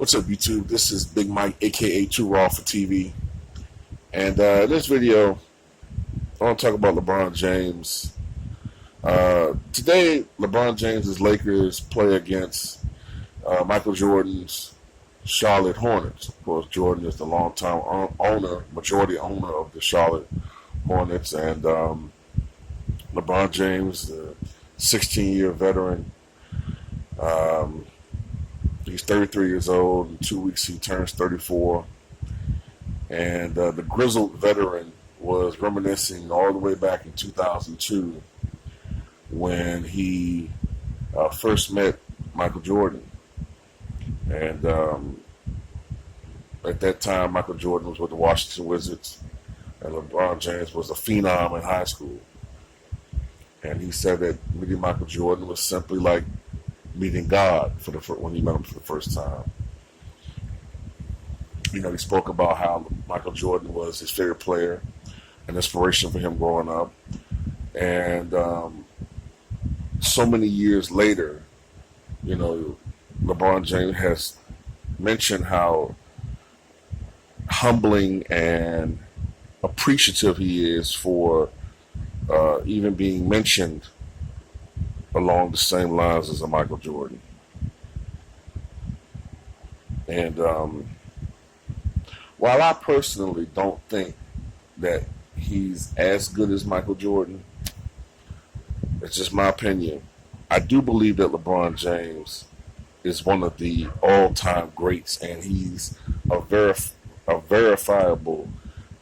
What's up, YouTube? This is Big Mike, aka Too Raw for TV, and in this video, I want to talk about LeBron James. Today, LeBron James's Lakers play against Michael Jordan's Charlotte Hornets. Of course, Jordan is the longtime majority owner of the Charlotte Hornets, and LeBron James, the 16-year veteran. He's 33 years old. In 2 weeks, he turns 34. And the grizzled veteran was reminiscing all the way back in 2002 when he first met Michael Jordan. And at that time, Michael Jordan was with the Washington Wizards, and LeBron James was a phenom in high school. And he said that meeting Michael Jordan was simply like meeting God when he met him for the first time. You know, he spoke about how Michael Jordan was his favorite player, an inspiration for him growing up. And so many years later, you know, LeBron James has mentioned how humbling and appreciative he is for even being mentioned along the same lines as a Michael Jordan. And while I personally don't think that he's as good as Michael Jordan, it's just my opinion, I do believe that LeBron James is one of the all-time greats, and he's a verifiable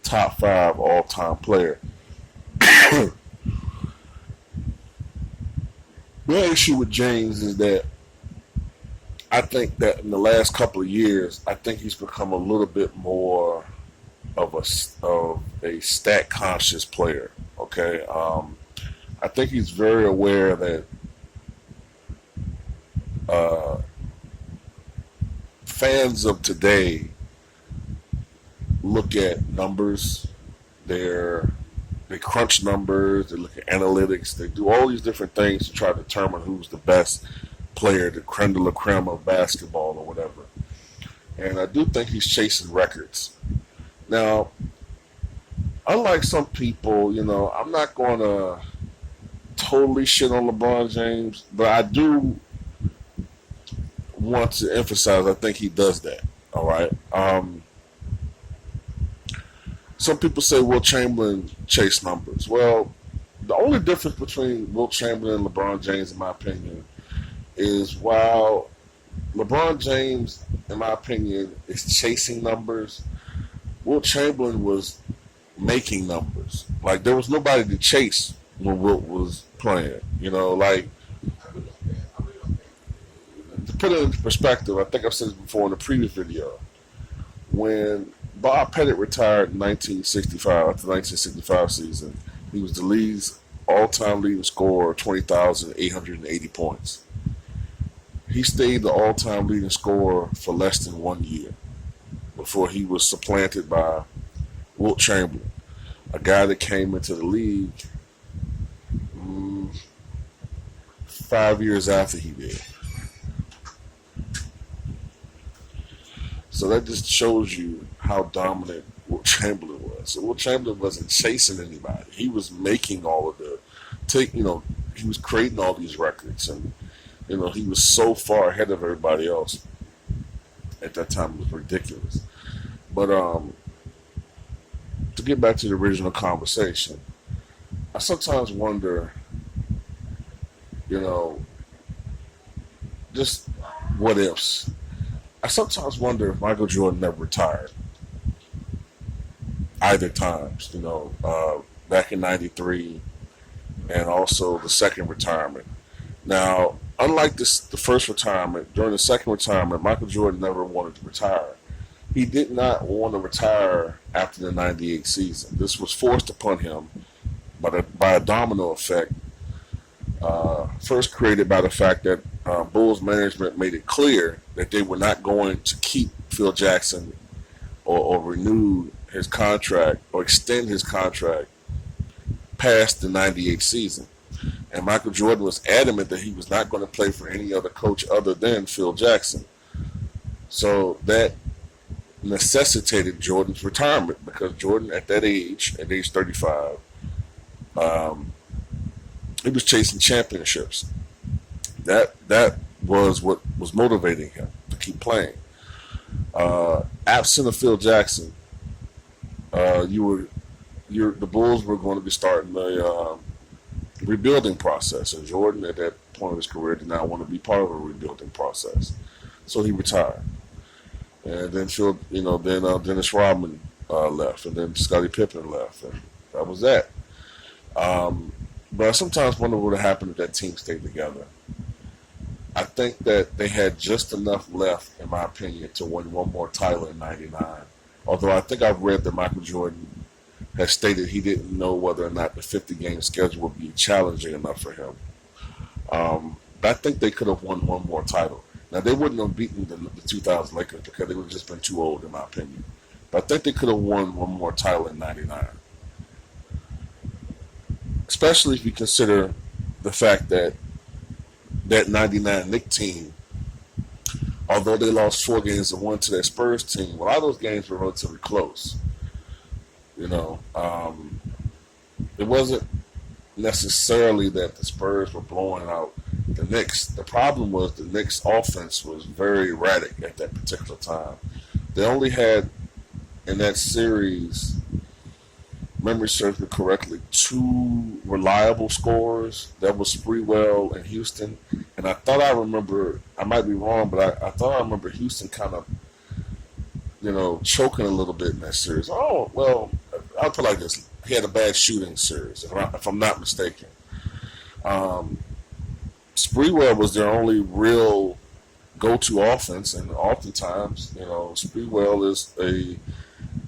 top 5 all-time player. The issue with James is that I think that in the last couple of years, I think he's become a little bit more of a stat-conscious player. Okay, I think he's very aware that fans of today look at numbers. They crunch numbers, they look at analytics, they do all these different things to try to determine who's the best player, the creme de la creme of basketball or whatever. And I do think he's chasing records. Now, unlike some people, you know, I'm not going to totally shit on LeBron James, but I do want to emphasize I think he does that, all right? Some people say Will Chamberlain chased numbers. Well, the only difference between Will Chamberlain and LeBron James, in my opinion, is while LeBron James, in my opinion, is chasing numbers, Will Chamberlain was making numbers. Like, there was nobody to chase when Wilt was playing. You know, like, to put it into perspective, I think I've said this before in the previous video, when Bob Pettit retired in 1965, after the 1965 season, he was the league's all-time leading scorer, 20,880 points. He stayed the all-time leading scorer for less than 1 year before he was supplanted by Wilt Chamberlain, a guy that came into the league 5 years after he did. So that just shows you how dominant Wilt Chamberlain was. So Wilt Chamberlain wasn't chasing anybody. He was making all of he was creating all these records, and he was so far ahead of everybody else at that time. It was ridiculous. But to get back to the original conversation, I sometimes wonder, just what ifs. I sometimes wonder if Michael Jordan never retired. Either times, back in '93 and also the second retirement. Now, unlike the first retirement, during the second retirement, Michael Jordan never wanted to retire. He did not want to retire after the '98 season. This was forced upon him by a domino effect, first created by the fact that Bulls management made it clear that they were not going to keep Phil Jackson or renew his contract or extend his contract past the '98 season. And Michael Jordan was adamant that he was not going to play for any other coach other than Phil Jackson. So that necessitated Jordan's retirement because Jordan, at age 35, um, he was chasing championships. That was what was motivating him to keep playing. Absent of Phil Jackson, you were the Bulls were going to be starting the rebuilding process, and Jordan at that point of his career did not want to be part of a rebuilding process, so he retired. And then Dennis Rodman left, and then Scottie Pippen left, and that was that. But I sometimes wonder what would have happened if that team stayed together. I think that they had just enough left, in my opinion, to win one more title in '99. Although I think I've read that Michael Jordan has stated he didn't know whether or not the 50-game schedule would be challenging enough for him. But I think they could have won one more title. Now, they wouldn't have beaten the 2000 Lakers because they would have just been too old, in my opinion. But I think they could have won one more title in '99. Especially if you consider the fact that that '99 Knicks team, although they lost 4 games to 1 to that Spurs team, a lot of those games were relatively close. You know, it wasn't necessarily that the Spurs were blowing out the Knicks. The problem was the Knicks' offense was very erratic at that particular time. They only had, in that series, memory serves me correctly, 2 reliable scorers. That was Sprewell and Houston. And I thought I remember, I might be wrong, but I thought I remember Houston kind of, choking a little bit in that series. Oh, well, I'll put it like this. He had a bad shooting series, if I'm not mistaken. Sprewell was their only real go-to offense, and oftentimes, Sprewell is a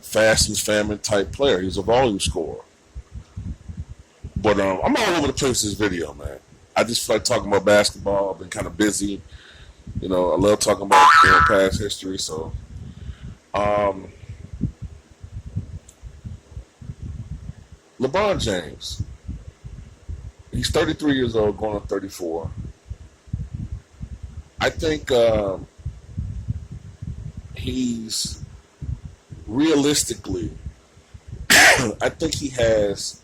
fast and famine type player. He's a volume scorer. But I'm all over the place in this video, man. I just feel like talking about basketball. I've been kind of busy. I love talking about past history. So, LeBron James. He's 33 years old, going on 34. I think he's realistically, I think he has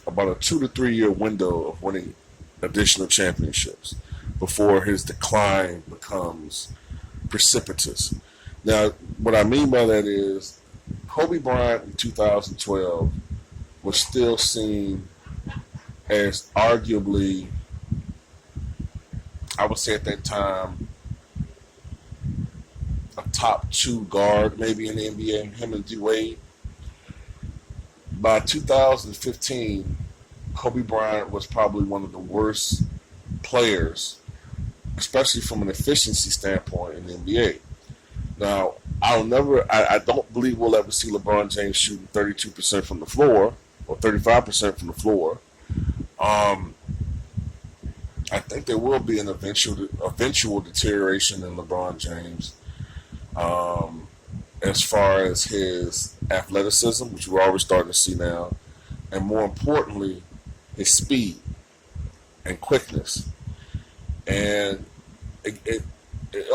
about a 2 to 3 year window of winning additional championships before his decline becomes precipitous. Now, what I mean by that is Kobe Bryant in 2012 was still seen as arguably, I would say at that time, a top 2 guard maybe in the NBA, him and D Wade. By 2015, Kobe Bryant was probably one of the worst players, especially from an efficiency standpoint in the NBA. Now, I don't believe we'll ever see LeBron James shooting 32% from the floor or 35% from the floor. I think there will be an eventual deterioration in LeBron James as far as his athleticism, which we're already starting to see now, and more importantly, his speed and quickness. And it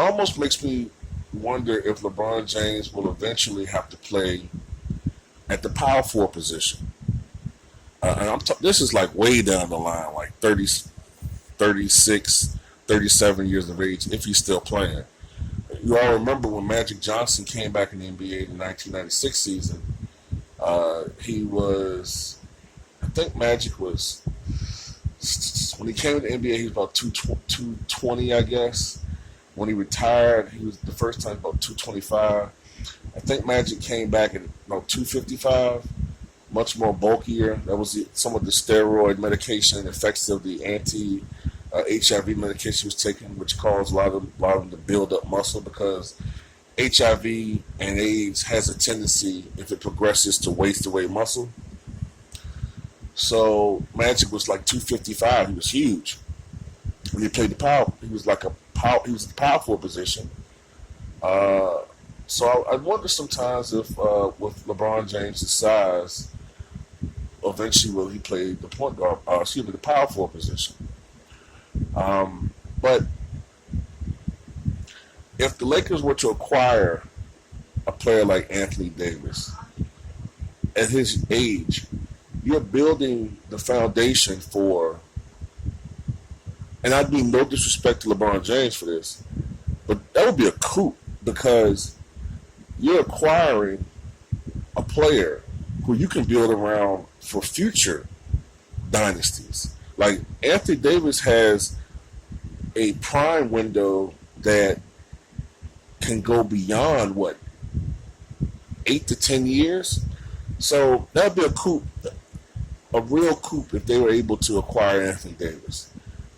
almost makes me wonder if LeBron James will eventually have to play at the power forward position. And this is like way down the line, like 30, 36, 37 years of age, if he's still playing. You all remember when Magic Johnson came back in the NBA in the 1996 season, he was, I think Magic was, when he came to the NBA, he was about 220, I guess. When he retired, he was the first time about 225. I think Magic came back at about 255, much more bulkier. That was some of the steroid medication effects of the HIV medication he was taking, which caused a lot of them to build up muscle because HIV and AIDS has a tendency, if it progresses, to waste away muscle. So Magic was like 255. He was huge. When he played the power, he was like he was in the power forward position. So I wonder sometimes if with LeBron James' size, eventually will he play the point guard, the power forward position. But if the Lakers were to acquire a player like Anthony Davis at his age, you're building the foundation for, and I mean no disrespect to LeBron James for this, but that would be a coup because you're acquiring a player who you can build around for future dynasties. Like Anthony Davis has a prime window that can go beyond what 8 to 10 years. So that'd be a coup, a real coup if they were able to acquire Anthony Davis.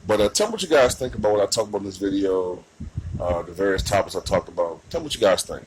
But tell me what you guys think about what I talked about in this video, the various topics I talked about. Tell me what you guys think.